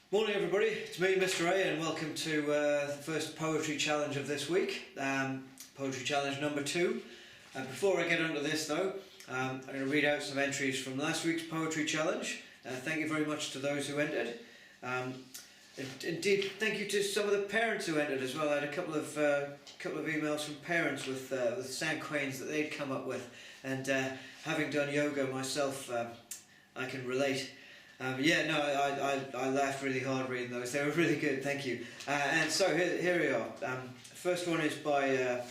Morning everybody, it's me Mr. A and welcome to the first poetry challenge of this week, poetry challenge number 2. Before I get onto this though, I'm going to read out some entries from last week's poetry challenge. Thank you very much to those who entered. Indeed, thank you to some of the parents who entered as well. I had a couple of emails from parents with sound quains that they'd come up with, and having done yoga myself, I can relate. I laughed really hard reading those. They were really good, thank you. And so here we are. First one is by,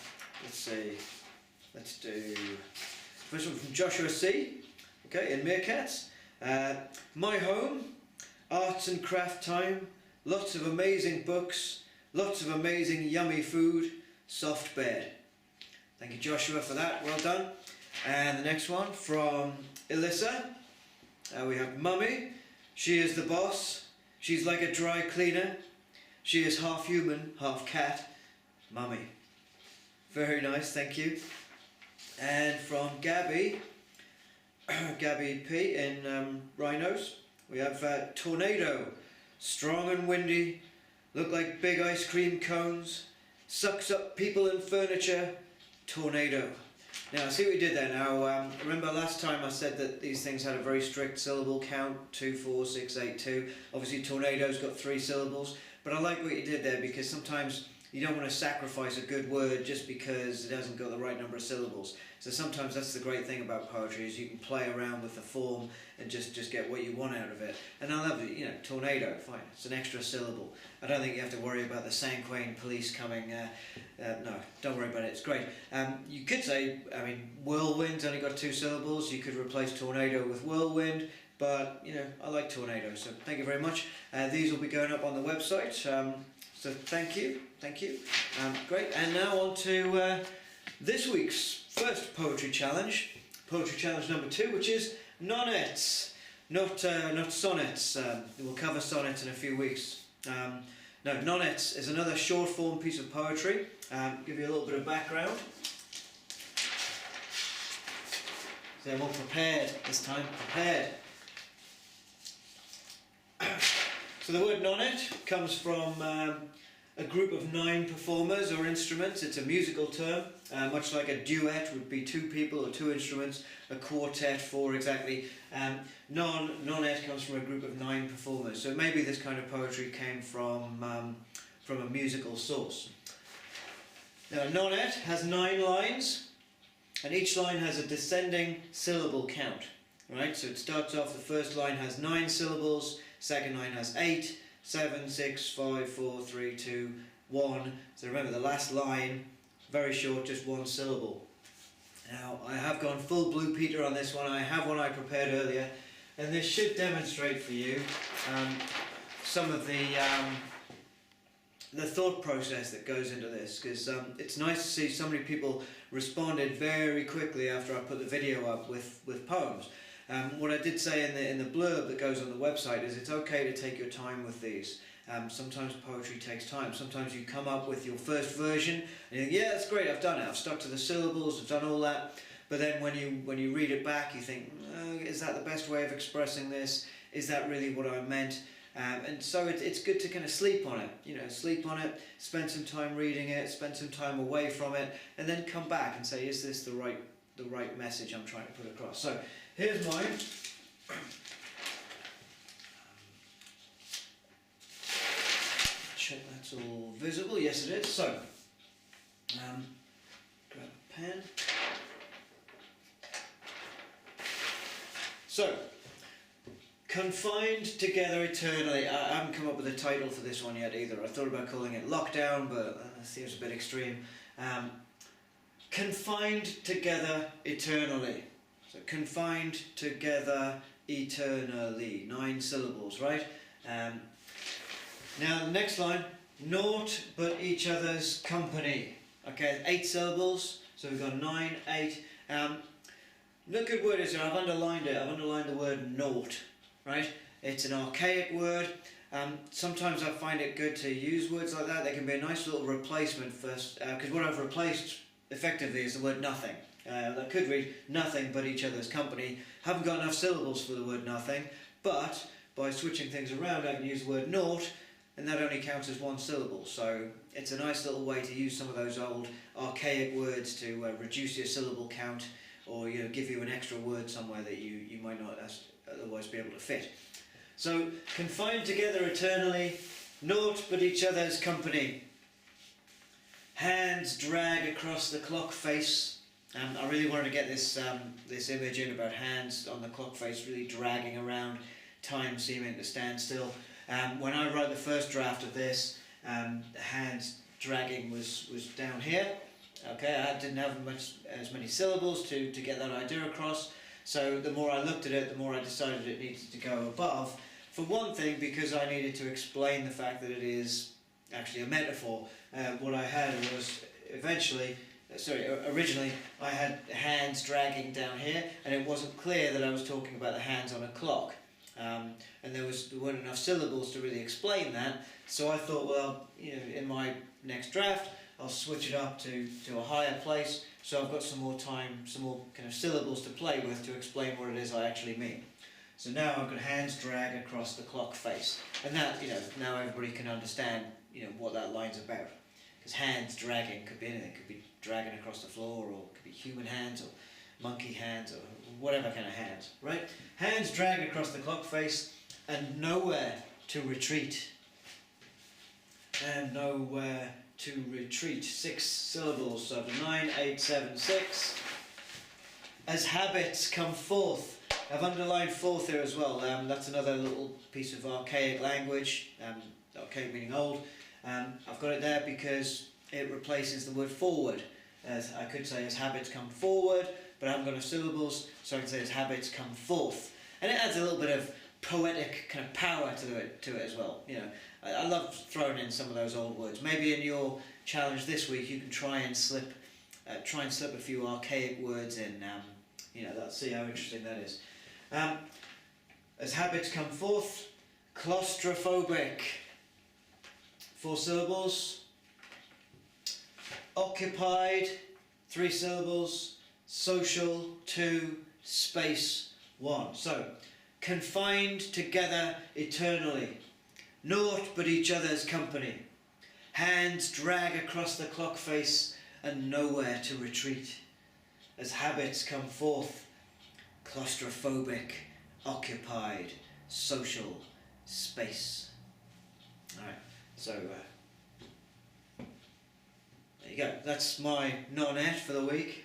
let's do, first one from Joshua C. Okay, in Meerkats. My home, arts and craft time, lots of amazing books, lots of amazing yummy food, soft bed. Thank you Joshua for that, well done. And the next one from Alyssa. We have Mummy, she is the boss, she's like a dry cleaner, she is half human, half cat, Mummy. Very nice, thank you. And from Gabby, Gabby P in Rhinos, we have Tornado, strong and windy, look like big ice cream cones, sucks up people and furniture, tornado. Now, see what we did there. Now, remember last time I said that these things had a very strict syllable count, 2, 4, 6, 8, 2. Obviously, tornado's got 3 syllables, but I like what you did there because sometimes you don't want to sacrifice a good word just because it hasn't got the right number of syllables. So sometimes that's the great thing about poetry, is you can play around with the form and just get what you want out of it. And I love it, you know, tornado, fine, it's an extra syllable. I don't think you have to worry about the Sanquain police coming, no, don't worry about it, it's great. You could say, I mean, whirlwind's only got 2 syllables, you could replace tornado with whirlwind, but, you know, I like tornado, so thank you very much. These will be going up on the website. So thank you. Great, and now on to this week's first poetry challenge number 2, which is nonets, not sonnets. We'll cover sonnets in a few weeks. No, nonets is another short form piece of poetry. Give you a little bit of background. So I'm all prepared this time, prepared. So the word nonet comes from a group of 9 performers or instruments. It's a musical term, much like a duet would be 2 people or 2 instruments, a quartet 4 exactly. Nonet comes from a group of 9 performers. So maybe this kind of poetry came from a musical source. Now a nonet has 9 lines, and each line has a descending syllable count. Right, so it starts off, the first line has 9 syllables, second line has 8, 7, 6, 5, 4, 3, 2, 1. So remember the last line, very short, just 1 syllable. Now I have gone full Blue Peter on this one. I have one I prepared earlier, and this should demonstrate for you some of the thought process that goes into this, because it's nice to see so many people responded very quickly after I put the video up with poems. What I did say in the blurb that goes on the website is it's okay to take your time with these. Sometimes poetry takes time. Sometimes you come up with your first version and you think, yeah, that's great, I've done it, I've stuck to the syllables, I've done all that. But then when you read it back, you think, is that the best way of expressing this? Is that really what I meant? And so it's good to kind of sleep on it, you know, spend some time reading it, spend some time away from it, and then come back and say, is this the right message I'm trying to put across? So here's mine. Check that's all visible. Yes, it is. So grab a pen. So, confined together eternally. I haven't come up with a title for this one yet either. I thought about calling it Lockdown, but that seems a bit extreme. Confined together eternally. So confined together eternally. 9 syllables, right? Now the next line, naught but each other's company. Okay, 8 syllables. So we've got 9, 8. Look at word is here. I've underlined it. I've underlined the word naught. Right? It's an archaic word. Sometimes I find it good to use words like that. They can be a nice little replacement first, because what I've replaced effectively is the word nothing. I could read nothing but each other's company. Haven't got enough syllables for the word nothing, but by switching things around, I can use the word naught, and that only counts as one syllable. So it's a nice little way to use some of those old archaic words to reduce your syllable count, or give you an extra word somewhere that you might not otherwise be able to fit. So, confined together eternally, naught but each other's company. Hands drag across the clock face. I really wanted to get this image in about hands on the clock face really dragging around, time seeming to stand still. When I wrote the first draft of this, the hands dragging was down here. Okay, I didn't have as many syllables to get that idea across. So the more I looked at it, the more I decided it needed to go above. For one thing, because I needed to explain the fact that it is actually a metaphor. What I had was originally I had hands dragging down here, and it wasn't clear that I was talking about the hands on a clock. And there weren't enough syllables to really explain that, so I thought, well, in my next draft, I'll switch it up to a higher place, so I've got some more time, some more kind of syllables to play with to explain what it is I actually mean. So now I've got hands drag across the clock face, and that, now everybody can understand, what that line's about. Because hands dragging could be anything. It could be dragging across the floor, or it could be human hands, or monkey hands, or whatever kind of hands, right? Hands drag across the clock face, and nowhere to retreat. And nowhere to retreat. 6 syllables, so 9, 8, 7, 6. As habits come forth. I've underlined forth here as well. That's another little piece of archaic language. Archaic meaning old. I've got it there because it replaces the word forward. As I could say as habits come forward, but I haven't got enough syllables, so I can say as habits come forth. And it adds a little bit of poetic kind of power to it as well. I love throwing in some of those old words. Maybe in your challenge this week you can try and slip a few archaic words in. Let's see how interesting that is. As habits come forth, claustrophobic. 4 syllables. Occupied, 3 syllables. Social, 2. Space, 1. So, confined together eternally. Naught but each other's company. Hands drag across the clock face, and nowhere to retreat. As habits come forth, claustrophobic, occupied, social, space. Alright, so there you go. That's my nonet for the week.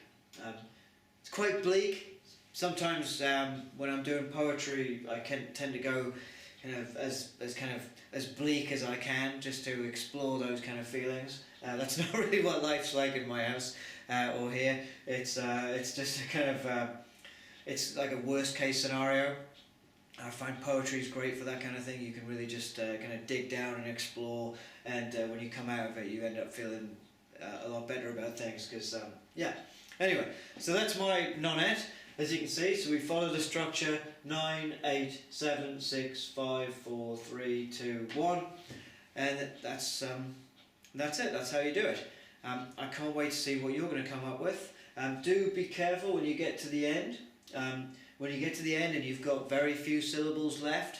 It's quite bleak. Sometimes when I'm doing poetry, I tend to go as bleak as I can, just to explore those kind of feelings. That's not really what life's like in my house or here. It's just a kind of it's like a worst case scenario. I find poetry is great for that kind of thing. You can really just kind of dig down and explore, and when you come out of it, you end up feeling a lot better about things. Because anyway, so that's my nonet. As you can see, so we follow the structure 9, 8, 7, 6, 5, 4, 3, 2, 1, and that's it. That's how you do it. I can't wait to see what you're going to come up with. Do be careful when you get to the end. When you get to the end and you've got very few syllables left,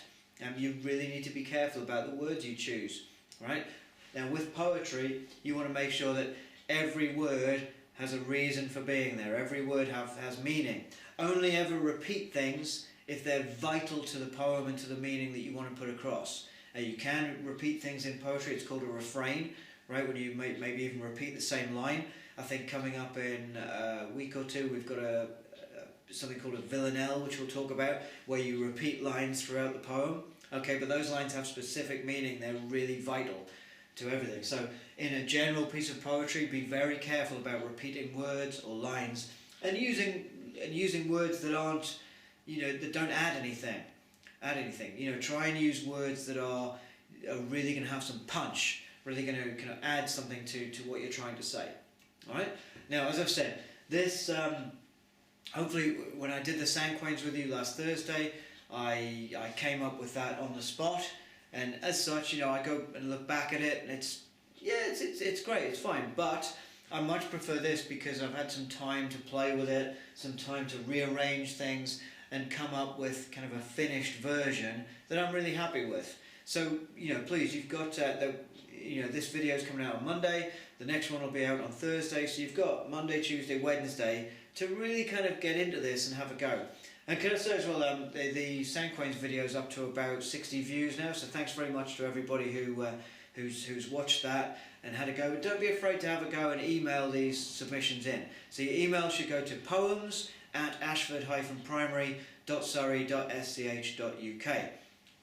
you really need to be careful about the words you choose. Right? Now, with poetry, you want to make sure that every word has a reason for being there. Every word has meaning. Only ever repeat things if they're vital to the poem and to the meaning that you want to put across. You can repeat things in poetry. It's called a refrain, right? When you maybe even repeat the same line. I think coming up in a week or two, we've got something called a villanelle, which we'll talk about, where you repeat lines throughout the poem. Okay, but those lines have specific meaning. They're really vital to everything. So in a general piece of poetry, be very careful about repeating words or lines and using words that aren't, that don't add anything. Try and use words that are really going to have some punch, really going to kind of add something to what you're trying to say. All right. Now, as I've said, this hopefully when I did the Sanquains with you last Thursday, I came up with that on the spot. And as such, I go and look back at it, and it's great, it's fine. But I much prefer this because I've had some time to play with it, some time to rearrange things, and come up with kind of a finished version that I'm really happy with. So, please, you've got this video is coming out on Monday, the next one will be out on Thursday, so you've got Monday, Tuesday, Wednesday to really kind of get into this and have a go. And can I say as well, the Soundcoins video is up to about 60 views now, so thanks very much to everybody who's watched that and had a go. But don't be afraid to have a go and email these submissions in. So your email should go to poems@ashford-primary.surrey.sch.uk.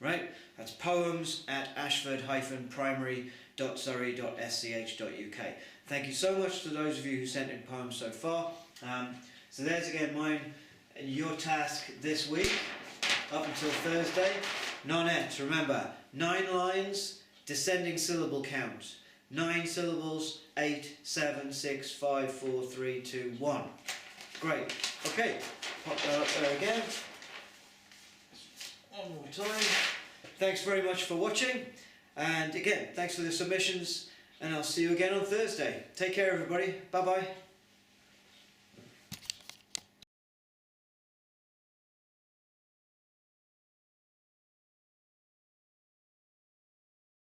Right? That's poems@ashford-primary.surrey.sch.uk. Thank you so much to those of you who sent in poems so far. So there's again mine and your task this week, up until Thursday. Nonets, remember, 9 lines, descending syllable count. 9 syllables, 8, 7, 6, 5, 4, 3, 2, 1. Great. Okay, pop that up there again. One more time. Thanks very much for watching, and again, thanks for the submissions, and I'll see you again on Thursday. Take care, everybody. Bye bye.